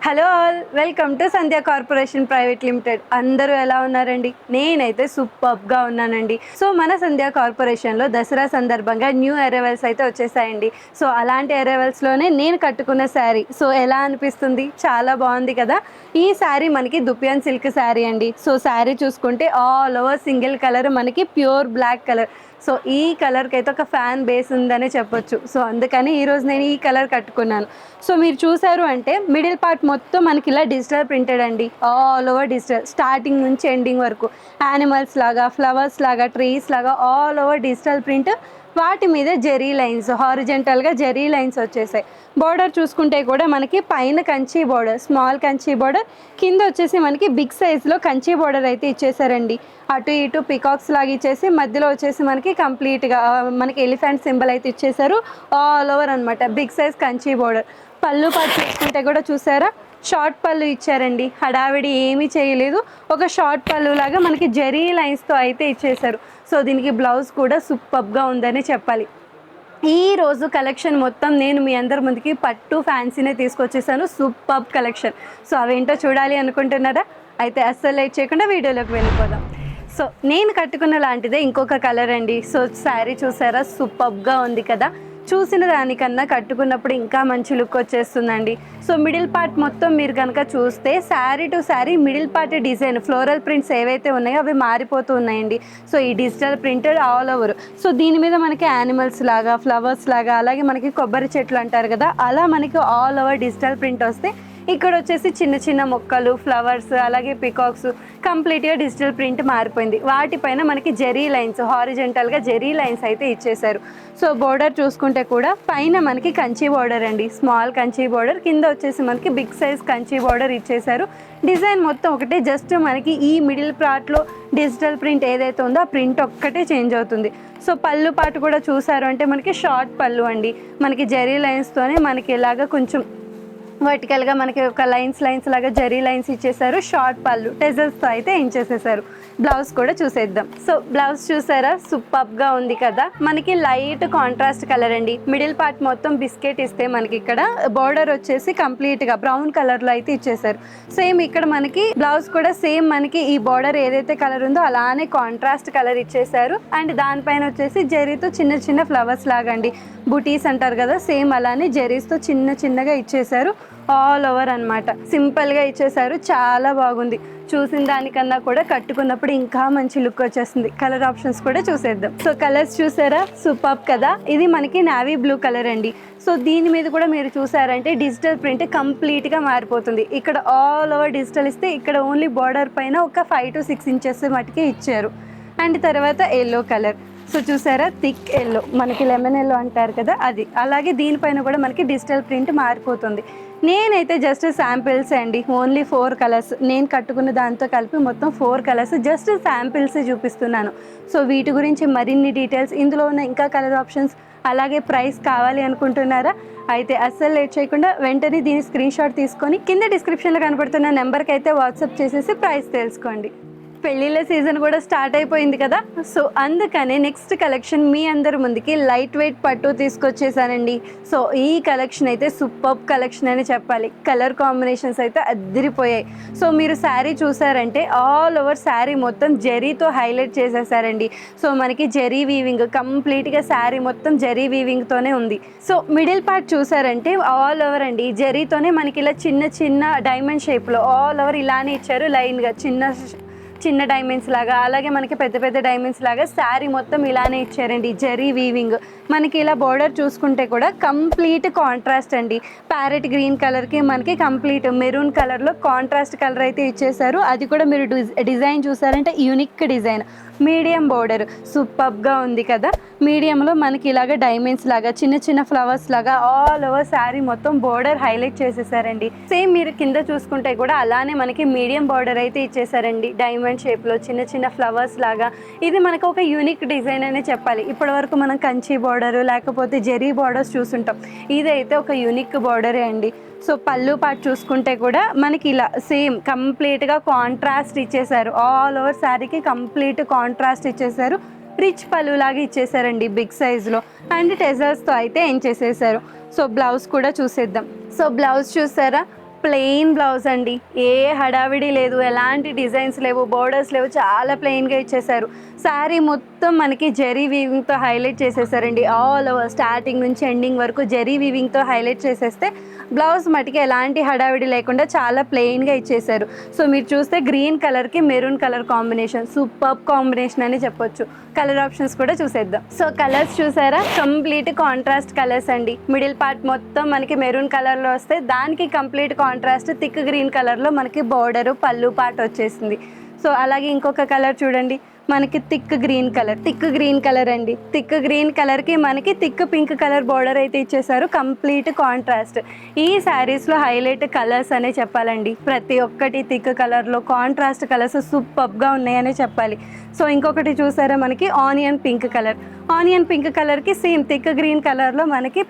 Hello all, welcome to Sandhya corporation private limited. అందరూ ఎలా ఉన్నారండి? నేనైతే సూపర్గా ఉన్నానండి. సో మన సంధ్య కార్పొరేషన్లో దసరా సందర్భంగా న్యూ అరైవల్స్ అయితే వచ్చేసాయండి. సో అలాంటి అరైవల్స్లోనే నేను కట్టుకున్న శారీ సో ఎలా అనిపిస్తుంది? చాలా బాగుంది కదా. ఈ శారీ మనకి దుపియాన్ సిల్క్ శారీ అండి. సో శారీ చూసుకుంటే ఆల్ ఓవర్ సింగిల్ కలర్, మనకి ప్యూర్ బ్లాక్ కలర్. సో ఈ కలర్కి అయితే ఒక ఫ్యాన్ బేస్ ఉందనే చెప్పొచ్చు. సో అందుకని ఈరోజు నేను ఈ కలర్ కట్టుకున్నాను. సో మీరు చూసారు అంటే మిడిల్ పార్ట్ మొత్తం మనకి ఇలా డిజిటల్ ప్రింటెడ్ అండి. ఆల్ ఓవర్ డిజిటల్, స్టార్టింగ్ నుంచి ఎండింగ్ వరకు యానిమల్స్ లాగా, ఫ్లవర్స్ లాగా, ట్రీస్ లాగా ఆల్ ఓవర్ డిజిటల్ ప్రింట్. వాటి మీద జెరీ లైన్స్, హారిజెంటల్గా జెరీ లైన్స్ వచ్చేసాయి. బార్డర్ చూసుకుంటే కూడా మనకి పైన Kanchi border, small Kanchi border, కింద వచ్చేసి మనకి బిగ్ సైజ్లో కంచి బార్డర్ అయితే ఇచ్చేసారండి. అటు ఇటు పికాక్స్ లాగా ఇచ్చేసి మధ్యలో వచ్చేసి మనకి కంప్లీట్గా మనకి ఎలిఫెంట్ సింబల్ అయితే ఇచ్చేసారు. ఆల్ ఓవర్ అనమాట బిగ్ సైజ్ కంచి బార్డర్. పళ్ళు పాటు చూసుకుంటే కూడా చూసారా, షార్ట్ పళ్ళు ఇచ్చారండి. హడావిడి ఏమీ చేయలేదు, ఒక షార్ట్ పళ్ళు లాగా మనకి జెరీ లైన్స్తో అయితే ఇచ్చేసారు. సో దీనికి బ్లౌజ్ కూడా సూపర్గా ఉందని చెప్పాలి. ఈ రోజు కలెక్షన్ మొత్తం నేను మీ అందరి ముందుకి పట్టు ఫ్యాన్సీనే తీసుకొచ్చేసాను. Super collection. సో అవేంటో చూడాలి అనుకుంటున్నారా? అయితే అస్సలు లేట్ చేయకుండా వీడియోలోకి వెళ్ళిపోదాం. సో నేను కట్టుకున్న లాంటిదే ఇంకొక కలర్ అండి. సో శారీ చూసారా, సూపర్గా ఉంది కదా. చూసిన దానికన్నా కట్టుకున్నప్పుడు ఇంకా మంచి లుక్ వచ్చేస్తుందండి. సో మిడిల్ పార్ట్ మొత్తం మీరు కనుక చూస్తే sari to sari middle part design, floral prints ఏవైతే ఉన్నాయో అవి మారిపోతూ ఉన్నాయండి. సో ఈ digital printed all over. So దీని మీద మనకి యానిమల్స్ లాగా, ఫ్లవర్స్ లాగా, అలాగే మనకి కొబ్బరి చెట్లు అంటారు కదా, అలా మనకి ఆల్ ఓవర్ డిజిటల్ ప్రింట్ వస్తే ఇక్కడ వచ్చేసి చిన్న చిన్న మొక్కలు, ఫ్లవర్స్, అలాగే పికాక్స్, కంప్లీట్గా డిజిటల్ ప్రింట్ మారిపోయింది. వాటిపైన మనకి జెరీ లైన్స్, హారిజెంటల్గా జెరీ లైన్స్ అయితే ఇచ్చేసారు. సో బోర్డర్ చూసుకుంటే కూడా పైన మనకి కంచి బోర్డర్ అండి, స్మాల్ కంచి బోర్డర్, కింద వచ్చేసి మనకి బిగ్ సైజ్ కంచి బోర్డర్ ఇచ్చేసారు. డిజైన్ మొత్తం ఒకటే, జస్ట్ మనకి ఈ మిడిల్ పార్ట్లో డిజిటల్ ప్రింట్ ఏదైతే ఉందో ఆ ప్రింట్ ఒక్కటే చేంజ్ అవుతుంది. సో పళ్ళు పాటు కూడా చూసారు అంటే మనకి షార్ట్ పళ్ళు అండి, మనకి జెరీ లైన్స్తోనే మనకి ఇలాగా కొంచెం వర్టికల్గా మనకి ఒక లైన్స్ లాగా జెరీ లైన్స్ ఇచ్చేసారు. షార్ట్ పళ్ళు టెజల్స్తో అయితే ఎంచేసేసారు. బ్లౌజ్ కూడా చూసేద్దాం. సో బ్లౌజ్ చూసారా, సూపర్గా ఉంది కదా. మనకి లైట్ కాంట్రాస్ట్ కలర్ అండి. మిడిల్ పార్ట్ మొత్తం బిస్కెట్ ఇస్తే మనకి ఇక్కడ బార్డర్ వచ్చేసి కంప్లీట్గా బ్రౌన్ కలర్లో అయితే ఇచ్చేసారు. సేమ్ ఇక్కడ మనకి బ్లౌజ్ కూడా సేమ్ మనకి ఈ బార్డర్ ఏదైతే కలర్ ఉందో అలానే కాంట్రాస్ట్ కలర్ ఇచ్చేసారు. అండ్ దానిపైన వచ్చేసి జెరీతో చిన్న చిన్న ఫ్లవర్స్ లాగా అండి, బుటీస్ అంటారు కదా, సేమ్ అలానే జెరీస్తో చిన్న చిన్నగా ఇచ్చేసారు. ఆల్ ఓవర్ అనమాట, సింపుల్గా ఇచ్చేసారు. చాలా బాగుంది. చూసిన దానికన్నా కూడా కట్టుకున్నప్పుడు ఇంకా మంచి లుక్ వచ్చేస్తుంది. కలర్ ఆప్షన్స్ కూడా చూసేద్దాం. సో కలర్స్ చూసారా, సూపర్ కదా. ఇది మనకి నావీ బ్లూ కలర్ అండి. సో దీని మీద కూడా మీరు చూసారంటే డిజిటల్ ప్రింట్ కంప్లీట్గా మారిపోతుంది. ఇక్కడ ఆల్ ఓవర్ డిజిటల్ ఇస్తే ఇక్కడ ఓన్లీ బార్డర్ పైన ఒక 5 to 6 ఇంచెస్ మటుకే ఇచ్చారు. అండ్ తర్వాత ఎల్లో కలర్. సో చూసారా, థిక్ ఎల్లో, మనకి లెమన్ ఎల్లో అంటారు కదా అది. అలాగే దీనిపైన కూడా మనకి డిజిటల్ ప్రింట్ మారిపోతుంది. నేనైతే జస్ట్ శాంపిల్స్ అండి, ఓన్లీ 4 కలర్స్ నేను కట్టుకున్న దాంతో కలిపి మొత్తం 4 కలర్స్ జస్ట్ శాంపిల్స్ చూపిస్తున్నాను. సో వీటి గురించి మరిన్ని డీటెయిల్స్, ఇందులో ఉన్న ఇంకా కలర్ ఆప్షన్స్, అలాగే ప్రైస్ కావాలి అనుకుంటున్నారా? అయితే అస్సలు లేట్ చేయకుండా వెంటనే దీని స్క్రీన్ షాట్ తీసుకొని కింద డిస్క్రిప్షన్లో కనబడుతున్న నెంబర్కి అయితే వాట్సాప్ చేసేసి ప్రైస్ తెలుసుకోండి. పెళ్ళిళ్ళ సీజన్ కూడా స్టార్ట్ అయిపోయింది కదా. సో అందుకనే నెక్స్ట్ కలెక్షన్ మీ అందరి ముందుకి లైట్ వెయిట్ పట్టు తీసుకొచ్చేసానండి. సో ఈ కలెక్షన్ అయితే సూపర్ కలెక్షన్ అని చెప్పాలి. కలర్ కాంబినేషన్స్ అయితే అద్దరిపోయాయి. సో మీరు శారీ చూసారంటే ఆల్ ఓవర్ శారీ మొత్తం జెరీతో హైలైట్ చేసేసారండి. సో మనకి జెరీ వీవింగ్, కంప్లీట్గా శారీ మొత్తం జెరీ వీవింగ్తోనే ఉంది. సో మిడిల్ పార్ట్ చూసారంటే ఆల్ ఓవర్ అండి జెరీతోనే మనకి ఇలా చిన్న చిన్న డైమండ్ షేప్లో ఆల్ ఓవర్ ఇలానే ఇచ్చారు. లైన్గా చిన్న డైమండ్స్ లాగా, అలాగే మనకి పెద్ద పెద్ద డైమండ్స్ లాగా శారీ మొత్తం ఇలానే ఇచ్చారండి. జెరీ వీవింగ్. మనకి ఇలా బోర్డర్ చూసుకుంటే కూడా కంప్లీట్ కాంట్రాస్ట్ అండి. ప్యారెట్ గ్రీన్ కలర్కి మనకి కంప్లీట్ మెరూన్ కలర్లో కాంట్రాస్ట్ కలర్ అయితే ఇచ్చేసారు. అది కూడా మీరు డిజైన్ చూసారంటే యూనిక్ డిజైన్. మీడియం బోర్డర్ సూపర్గా ఉంది కదా. మీడియంలో మనకి ఇలాగ డైమండ్స్ లాగా, చిన్న చిన్న ఫ్లవర్స్ లాగా ఆల్ ఓవర్ శారీ మొత్తం బోర్డర్ హైలైట్ చేసేసారండి. సేమ్ మీరు కింద చూసుకుంటే కూడా అలానే మనకి మీడియం బోర్డర్ అయితే ఇచ్చేసారండి. డైమండ్ షేప్లో చిన్న చిన్న ఫ్లవర్స్ లాగా. ఇది మనకు ఒక యూనిక్ డిజైన్ అనే చెప్పాలి. ఇప్పటి వరకు మనం కంచి బోర్డర్ లేకపోతే జెరీ బోర్డర్స్ చూసుంటాం. ఇదైతే ఒక యూనిక్ బోర్డరే అండి. సో పళ్ళు పార్ట్ చూసుకుంటే కూడా మనకి ఇలా సేమ్ కంప్లీట్గా కాంట్రాస్ట్ ఇచ్చేసారు. ఆల్ ఓవర్ శారీకి కంప్లీట్ కాంట్రాస్ట్ ఇచ్చేసారు. రిచ్ పళ్ళు లాగా ఇచ్చేసారండి బిగ్ సైజులో. అండ్ టెజల్స్తో అయితే ఏం చేసేసారు. సో బ్లౌజ్ కూడా చూసేద్దాం. సో బ్లౌజ్ చూసారా, ప్లెయిన్ బ్లౌజ్ అండి, ఏ హడావిడి లేదు, ఎలాంటి డిజైన్స్ లేవు, బోర్డర్స్ లేవు, చాలా ప్లెయిన్గా ఇచ్చేసారు. శారీ మొత్తం మనకి జరీ వీవింగ్తో హైలైట్ చేసేసారండి. ఆల్ ఓవర్ స్టార్టింగ్ నుంచి ఎండింగ్ వరకు జరీ వీవింగ్తో హైలైట్ చేసేస్తే బ్లౌజ్ మటుకి ఎలాంటి హడావిడి లేకుండా చాలా ప్లెయిన్గా ఇచ్చేసారు. సో మీరు చూస్తే గ్రీన్ కలర్కి maroon colour combination, super combination అని చెప్పొచ్చు. కలర్ ఆప్షన్స్ కూడా చూసేద్దాం. సో కలర్స్ చూసారా, కంప్లీట్ కాంట్రాస్ట్ కలర్స్ అండి. మిడిల్ పార్ట్ మొత్తం మనకి మెరూన్ కలర్లో వస్తే దానికి కంప్లీట్ కాంట్రాస్ట్ థిక్ గ్రీన్ కలర్లో మనకి బోర్డరు పళ్ళు పార్ట్ వచ్చేసింది. సో అలాగే ఇంకొక కలర్ చూడండి, మనకి థిక్ గ్రీన్ కలర్ అండి. థిక్ గ్రీన్ కలర్కి మనకి థిక్ పింక్ కలర్ బార్డర్ అయితే ఇచ్చేసారు, కంప్లీట్ కాంట్రాస్ట్. ఈ శారీస్లో హైలైట్ కలర్స్ అనే చెప్పాలండి. ప్రతి ఒక్కటి థిక్ కలర్లో కాంట్రాస్ట్ కలర్స్ సూపర్గా ఉన్నాయనే చెప్పాలి. సో ఇంకొకటి చూసారా, మనకి ఆనియన్ పింక్ కలర్కి సేమ్ థిక్ గ్రీన్ కలర్లో మనకి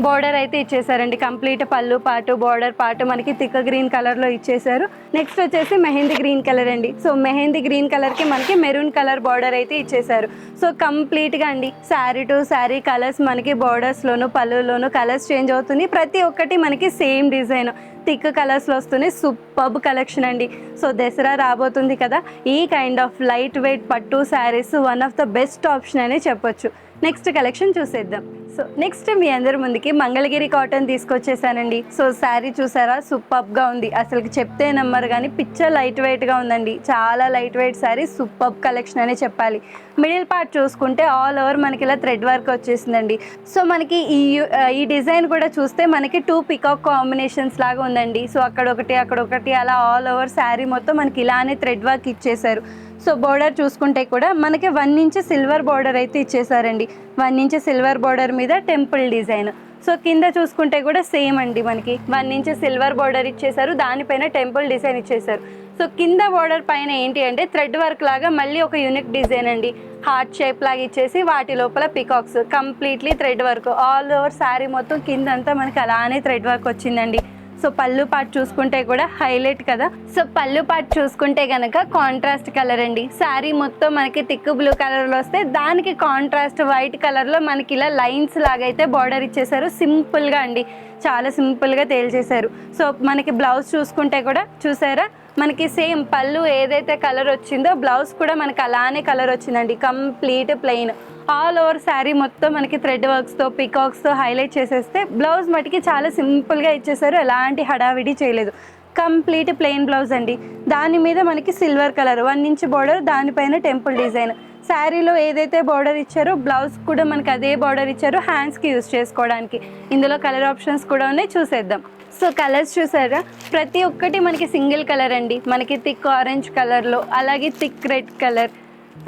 బోర్డర్ అయితే ఇచ్చేసారండి. కంప్లీట్ పళ్ళు పాటు బోర్డర్ పాటు మనకి థిక్ గ్రీన్ కలర్లో ఇచ్చేసారు. నెక్స్ట్ వచ్చేసి మెహందీ గ్రీన్ కలర్ అండి. సో మెహందీ గ్రీన్ కలర్కి మనకి మెరూన్ కలర్ బార్డర్ అయితే ఇచ్చేసారు. సో కంప్లీట్గా అండి శారీ టు శారీ కలర్స్ మనకి బోర్డర్స్లోను పళ్ళులోను కలర్స్ చేంజ్ అవుతుంది. ప్రతి ఒక్కటి మనకి సేమ్ డిజైన్ థిక్ కలర్స్లో వస్తున్నాయి. సూపర్బ్ కలెక్షన్ అండి. సో దసరా రాబోతుంది కదా, ఈ కైండ్ ఆఫ్ లైట్ వెయిట్ పట్టు saris one of the best option అనే చెప్పొచ్చు. నెక్స్ట్ కలెక్షన్ చూసేద్దాం. సో నెక్స్ట్ మీ అందరి ముందుకి మంగళగిరి కాటన్ తీసుకొచ్చేసానండి. సో శారీ చూసారా, సూపర్గా ఉంది. అసలు చెప్తే నమ్మరు కానీ పిక్చర్ లైట్ వెయిట్గా ఉందండి. చాలా light weight sari, superb collection అనే చెప్పాలి. మిడిల్ పార్ట్ చూసుకుంటే ఆల్ ఓవర్ మనకి ఇలా థ్రెడ్ వర్క్ వచ్చేసిందండి. సో మనకి ఈ డిజైన్ కూడా చూస్తే మనకి 2 పికాక్ కాంబినేషన్స్ లాగా ఉందండి. సో అక్కడొకటి అలా ఆల్ ఓవర్ శారీ మొత్తం మనకి ఇలానే థ్రెడ్ వర్క్ ఇచ్చేసారు. సో బోర్డర్ చూసుకుంటే కూడా మనకి 1 ఇంచ్ సిల్వర్ బోర్డర్ అయితే ఇచ్చేసారండి. 1 ఇంచ్ సిల్వర్ బోర్డర్ మీద టెంపుల్ డిజైన్. సో కింద చూసుకుంటే కూడా సేమ్ అండి, మనకి 1 ఇంచ్ సిల్వర్ బోర్డర్ ఇచ్చేసారు, దానిపైన టెంపుల్ డిజైన్ ఇచ్చేసారు. సో కింద బోర్డర్ పైన ఏంటి అంటే థ్రెడ్ వర్క్ లాగా మళ్ళీ ఒక యూనిక్ డిజైన్ అండి. హార్ట్ షేప్ లాగా ఇచ్చేసి వాటి లోపల peacocks, completely thread work all over sari మొత్తం కిందంతా మనకి అలానే థ్రెడ్ వర్క్ వచ్చిందండి. సో పళ్ళు పార్ట్ చూసుకుంటే కూడా హైలైట్ కదా. సో పళ్ళు పార్ట్ చూసుకుంటే కనుక కాంట్రాస్ట్ కలర్ అండి. శారీ మొత్తం మనకి థిక్ బ్లూ కలర్లో వస్తే దానికి కాంట్రాస్ట్ వైట్ కలర్లో మనకి ఇలా లైన్స్ లాగా అయితే బార్డర్ ఇచ్చేసారు. సింపుల్గా అండి, చాలా సింపుల్గా తేల్చేశారు. సో మనకి బ్లౌజ్ చూసుకుంటే కూడా చూసారా, మనకి సేమ్ పళ్ళు ఏదైతే కలర్ వచ్చిందో బ్లౌజ్ కూడా మనకి అలానే కలర్ వచ్చిందండి. Complete plain all over sari మొత్తం మనకి థ్రెడ్ వర్క్స్తో పికాక్స్తో హైలైట్ చేసేస్తే బ్లౌజ్ మటుకి చాలా సింపుల్గా ఇచ్చేసారు, ఎలాంటి హడావిడి చేయలేదు. కంప్లీట్ ప్లెయిన్ బ్లౌజ్ అండి. దాని మీద మనకి సిల్వర్ కలర్ 1 ఇంచ్ బార్డర్, దానిపైన టెంపుల్ డిజైన్. శారీలో ఏదైతే బార్డర్ ఇచ్చారో బ్లౌజ్ కూడా మనకి అదే బార్డర్ ఇచ్చారు హ్యాండ్స్కి యూజ్ చేసుకోవడానికి. ఇందులో కలర్ ఆప్షన్స్ కూడా ఉన్నాయి, చూసేద్దాం. సో కలర్స్ చూసారా, ప్రతి ఒక్కటి మనకి సింగిల్ కలర్ అండి. మనకి థిక్ ఆరెంజ్ కలర్లో, అలాగే థిక్ రెడ్ కలర్,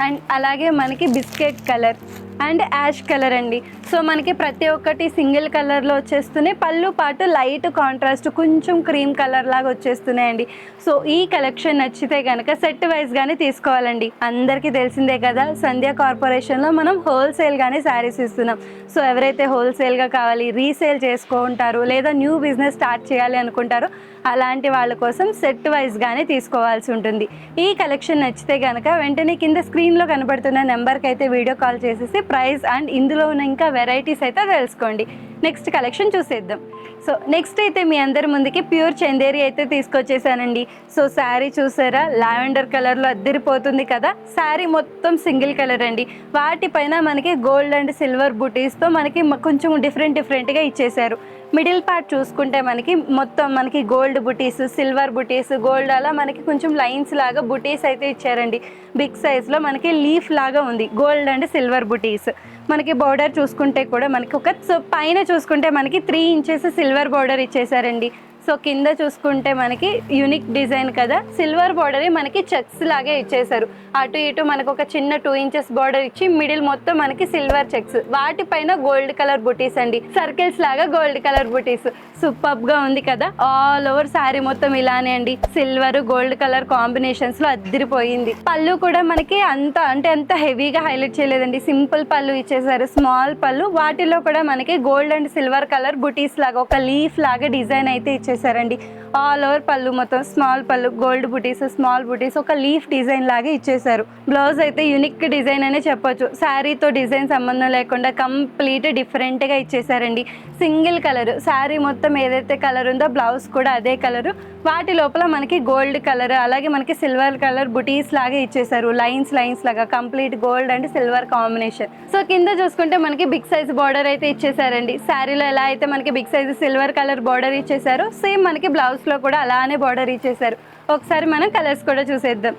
అండ్ అలాగే మనకి biscuit colour and ash colour అండి. సో మనకి ప్రతి ఒక్కటి సింగిల్ కలర్లో వచ్చేస్తున్నాయి. పళ్ళు పాటు లైట్ కాంట్రాస్ట్ కొంచెం క్రీమ్ కలర్ లాగా వచ్చేస్తున్నాయండి. సో ఈ కలెక్షన్ నచ్చితే కనుక సెట్ వైజ్గానే తీసుకోవాలండి. అందరికీ తెలిసిందే కదా, సంధ్య కార్పొరేషన్లో మనం హోల్సేల్గానే శారీస్ ఇస్తున్నాం. సో ఎవరైతే హోల్సేల్గా కావాలి, రీసేల్ చేసుకుంటారు, లేదా న్యూ బిజినెస్ స్టార్ట్ చేయాలి అనుకుంటారో అలాంటి వాళ్ళ కోసం సెట్ వైజ్గానే తీసుకోవాల్సి ఉంటుంది. ఈ కలెక్షన్ నచ్చితే కనుక వెంటనే కింద స్క్రీన్లో కనబడుతున్న నెంబర్కి అయితే వీడియో కాల్ చేసేసి ప్రైస్ అండ్ ఇందులో ఉన్న ఇంకా వెరైటీస్ అయితే తెలుసుకోండి. నెక్స్ట్ కలెక్షన్ చూసేద్దాం. సో నెక్స్ట్ అయితే మీ అందరి ముందుకి ప్యూర్ చందేరి అయితే తీసుకొచ్చేసానండి. సో శారీ చూసారా, లావెండర్ కలర్లో అద్దరిపోతుంది కదా. శారీ మొత్తం సింగిల్ కలర్ అండి. వాటిపైన మనకి గోల్డ్ అండ్ సిల్వర్ బుటీస్తో మనకి కొంచెం డిఫరెంట్గా ఇచ్చేసారు. మిడిల్ పార్ట్ చూసుకుంటే మనకి మొత్తం మనకి గోల్డ్ బుటీస్, సిల్వర్ బుటీస్, గోల్డ్ అలా మనకి కొంచెం లైన్స్ లాగా బుటీస్ అయితే ఇచ్చారండి. బిగ్ సైజ్లో మనకి లీఫ్ లాగా ఉంది, గోల్డ్ అండ్ సిల్వర్ బుటీస్. మనకి బార్డర్ చూసుకుంటే కూడా మనకి సో పైన చూసుకుంటే మనకి 3 ఇంచెస్ సిల్వర్ బార్డర్ ఇచ్చేసారండి. సో కింద చూసుకుంటే మనకి యూనిక్ డిజైన్ కదా, సిల్వర్ బార్డర్ మనకి చెక్స్ లాగే ఇచ్చేసారు. అటు ఇటు మనకు ఒక చిన్న 2 ఇంచెస్ బార్డర్ ఇచ్చి మిడిల్ మొత్తం మనకి సిల్వర్ చెక్స్, వాటిపైన గోల్డ్ కలర్ బుటీస్ అండి, సర్కిల్స్ లాగా గోల్డ్ కలర్ బుటీస్. సూపర్గా ఉంది కదా. ఆల్ ఓవర్ శారీ మొత్తం ఇలానే అండి, సిల్వర్ గోల్డ్ కలర్ కాంబినేషన్స్ లో అద్దరిపోయింది. పళ్ళు కూడా మనకి అంత హెవీగా హైలైట్ చేయలేదండి, సింపుల్ పళ్ళు ఇచ్చేసారు, స్మాల్ పళ్ళు. వాటిలో కూడా మనకి గోల్డ్ అండ్ సిల్వర్ కలర్ బుటీస్ లాగా ఒక లీఫ్ లాగా డిజైన్ అయితే ఇచ్చేసారండి. ఆల్ ఓవర్ పళ్ళు మొత్తం స్మాల్ పళ్ళు, గోల్డ్ బుటీస్, స్మాల్ బుటీస్, ఒక లీఫ్ డిజైన్ లాగా ఇచ్చేసారు. బ్లౌజ్ అయితే యూనిక్ డిజైన్ అనే చెప్పొచ్చు. శారీతో డిజైన్ సంబంధం లేకుండా కంప్లీట్ డిఫరెంట్గా ఇచ్చేసారండి. సింగిల్ కలర్, శారీ మొత్తం ఏదైతే కలర్ ఉందో బ్లౌజ్ కూడా అదే కలరు. వాటి లోపల మనకి గోల్డ్ కలర్, అలాగే మనకి సిల్వర్ కలర్ బుటీస్ లాగా ఇచ్చేసారు. లైన్స్ లాగా complete gold and silver combination. So కింద చూసుకుంటే మనకి బిగ్ సైజ్ బార్డర్ అయితే ఇచ్చేసారండి. శారీలో ఎలా అయితే మనకి big size silver colour border ఇచ్చేసారు, సేమ్ మనకి బ్లౌజ్లో కూడా అలానే బార్డర్ ఇచ్చేసారు. ఒకసారి మనం కలర్స్ కూడా చూసేద్దాం.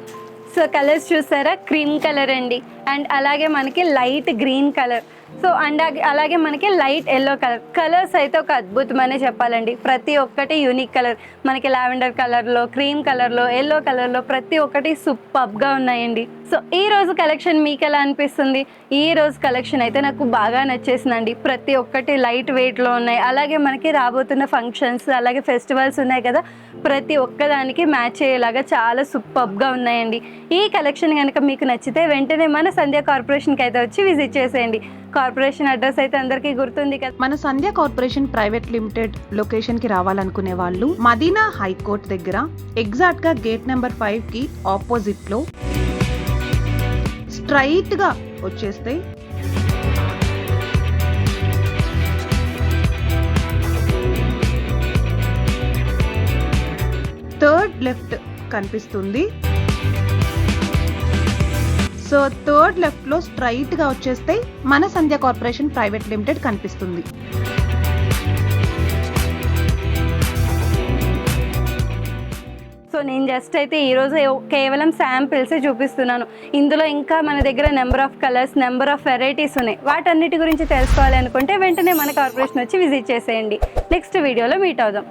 సో కలర్స్ చూసారా, క్రీమ్ కలర్ అండి, అండ్ అలాగే మనకి light green colour, so and అలాగే మనకి లైట్ ఎల్లో కలర్. కలర్స్ అయితే ఒక అద్భుతమనే చెప్పాలండి. ప్రతి ఒక్కటి యూనిక్ కలర్, మనకి లావెండర్ కలర్లో, క్రీమ్ కలర్లో, ఎల్లో కలర్లో ప్రతి ఒక్కటి సూపర్గా ఉన్నాయండి. సో ఈ రోజు కలెక్షన్ మీకు ఎలా అనిపిస్తుంది? ఈ రోజు కలెక్షన్ అయితే నాకు బాగా నచ్చేసిందండి. ప్రతి ఒక్కటి లైట్ వెయిట్లో ఉన్నాయి. అలాగే మనకి రాబోతున్న ఫంక్షన్స్, అలాగే ఫెస్టివల్స్ ఉన్నాయి కదా, ప్రతి ఒక్కదానికి మ్యాచ్ అయ్యేలాగా చాలా సూపర్గా ఉన్నాయండి. ఈ కలెక్షన్ కనుక మీకు నచ్చితే వెంటనే మన సంధ్య కార్పొరేషన్కి అయితే వచ్చి విజిట్ చేసేయండి. కార్పొరేషన్ అడ్రస్ అయితే అందరికీ గుర్తుంది కదా. మన సంధ్య కార్పొరేషన్ ప్రైవేట్ లిమిటెడ్ లొకేషన్ కి రావాలనుకునే వాళ్ళు మదీనా హైకోర్ట్ దగ్గర ఎగ్జాక్ట్ గా గేట్ నెంబర్ 5 కి ఆపోజిట్ లో స్ట్రైట్ గా వచ్చేస్తే థర్డ్ లెఫ్ట్ కనిపిస్తుంది. సో థర్డ్ లెఫ్ట్ లో స్ట్రైట్ గా వచ్చేస్తే మన సంధ్య కార్పొరేషన్ ప్రైవేట్ లిమిటెడ్ కనిపిస్తుంది. సో నేను జస్ట్ అయితే ఈరోజు కేవలం శాంపిల్సే చూపిస్తున్నాను. ఇందులో ఇంకా మన దగ్గర number of colours, number of varieties ఉన్నాయి. వాటన్నిటి గురించి తెలుసుకోవాలి అనుకుంటే వెంటనే మన కార్పొరేషన్ వచ్చి విజిట్ చేసేయండి. నెక్స్ట్ వీడియోలో మీట్ అవుదాం.